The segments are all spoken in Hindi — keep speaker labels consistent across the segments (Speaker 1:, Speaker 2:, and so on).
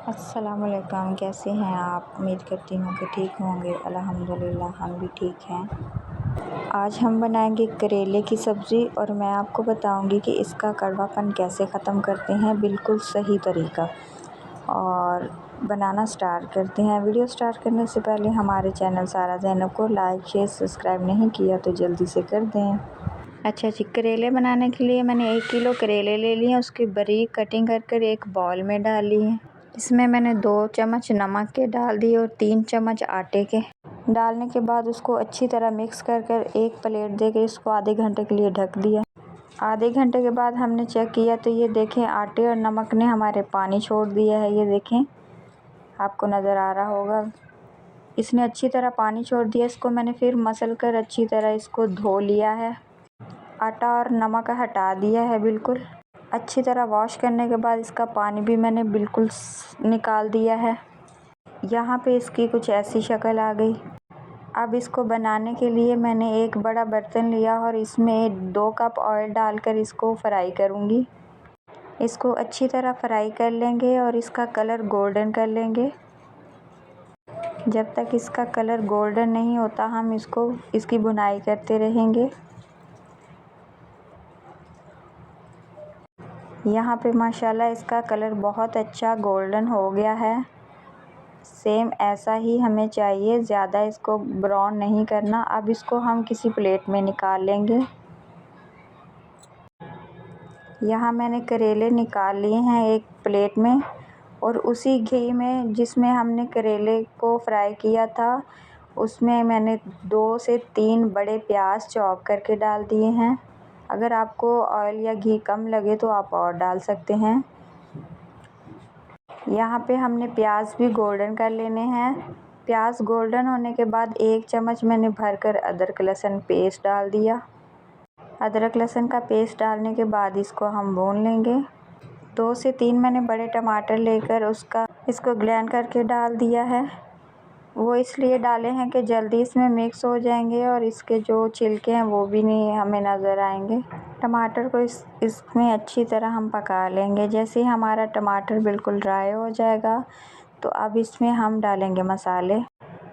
Speaker 1: अस्सलामुअलैकुम, कैसे हैं आप। उम्मीद करती हूँ कि ठीक होंगे। अल्हम्दुलिल्लाह हम भी ठीक हैं। आज हम बनाएंगे करेले की सब्ज़ी और मैं आपको बताऊंगी कि इसका कड़वापन कैसे ख़त्म करते हैं, बिल्कुल सही तरीका। और बनाना स्टार्ट करते हैं। वीडियो स्टार्ट करने से पहले हमारे चैनल सारा ज़ैनब को लाइक शेयर सब्सक्राइब नहीं किया तो जल्दी से कर दें। अच्छा जी, करेले बनाने के लिए मैंने 1 किलो करेले ले लिए। उसकी बारीक कटिंग कर एक बाउल में डाल ली है। इसमें मैंने 2 चम्मच नमक के डाल दिए और 3 चम्मच आटे के। डालने के बाद उसको अच्छी तरह मिक्स कर एक प्लेट देकर इसको आधे घंटे के लिए ढक दिया। आधे घंटे के बाद हमने चेक किया तो ये देखें, आटे और नमक ने हमारे पानी छोड़ दिया है। ये देखें, आपको नज़र आ रहा होगा, इसने अच्छी तरह पानी छोड़ दिया। इसको मैंने फिर मसल कर अच्छी तरह इसको धो लिया है। आटा और नमक हटा दिया है बिल्कुल अच्छी तरह। वॉश करने के बाद इसका पानी भी मैंने बिल्कुल निकाल दिया है। यहाँ पे इसकी कुछ ऐसी शक्ल आ गई। अब इसको बनाने के लिए मैंने एक बड़ा बर्तन लिया और इसमें 2 कप ऑयल डालकर इसको फ्राई करूँगी। इसको अच्छी तरह फ्राई कर लेंगे और इसका कलर गोल्डन कर लेंगे। जब तक इसका कलर गोल्डन नहीं होता हम इसकी भुनाई करते रहेंगे। यहाँ पे माशाल्लाह इसका कलर बहुत अच्छा गोल्डन हो गया है। सेम ऐसा ही हमें चाहिए, ज़्यादा इसको ब्राउन नहीं करना। अब इसको हम किसी प्लेट में निकाल लेंगे। यहाँ मैंने करेले निकाल लिए हैं एक प्लेट में और उसी घी में जिसमें हमने करेले को फ्राई किया था उसमें मैंने 2 से 3 बड़े प्याज चॉप करके डाल दिए हैं। अगर आपको ऑयल या घी कम लगे तो आप और डाल सकते हैं। यहाँ पे हमने प्याज भी गोल्डन कर लेने हैं। प्याज गोल्डन होने के बाद 1 चम्मच मैंने भरकर अदरक लहसुन पेस्ट डाल दिया। अदरक लहसुन का पेस्ट डालने के बाद इसको हम भून लेंगे। 2 से 3 मैंने बड़े टमाटर लेकर इसको ग्राइंड करके डाल दिया है। वो इसलिए डाले हैं कि जल्दी इसमें मिक्स हो जाएंगे और इसके जो छिलके हैं वो भी नहीं हमें नज़र आएंगे। टमाटर को इसमें अच्छी तरह हम पका लेंगे। जैसे ही हमारा टमाटर बिल्कुल ड्राई हो जाएगा तो अब इसमें हम डालेंगे मसाले।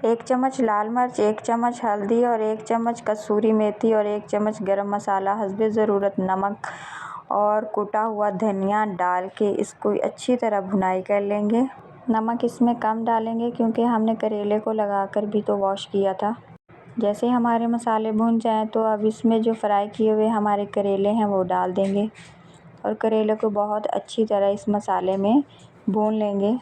Speaker 1: 1 चम्मच लाल मिर्च, 1 चम्मच हल्दी और 1 चम्मच कसूरी मेथी और 1 चम्मच गरम मसाला, हस्बे ज़रूरत नमक और कुटा हुआ धनिया डाल के इसको अच्छी तरह भुनाई कर लेंगे। नमक इसमें कम डालेंगे क्योंकि हमने करेले को लगाकर भी तो वॉश किया था। जैसे हमारे मसाले भुन जाएं तो अब इसमें जो फ्राई किए हुए हमारे करेले हैं वो डाल देंगे और करेले को बहुत अच्छी तरह इस मसाले में भून लेंगे।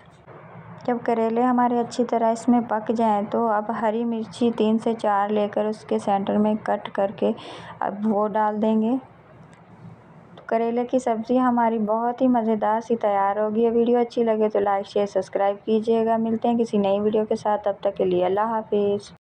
Speaker 1: जब करेले हमारे अच्छी तरह इसमें पक जाएं तो अब हरी मिर्ची 3 से 4 लेकर उसके सेंटर में कट करके अब वो डाल देंगे। तो करेले की सब्ज़ी हमारी बहुत ही मज़ेदार सी तैयार होगी। वीडियो अच्छी लगे तो लाइक शेयर सब्सक्राइब कीजिएगा। मिलते हैं किसी नई वीडियो के साथ, तब तक के लिए अल्लाह हाफिज़।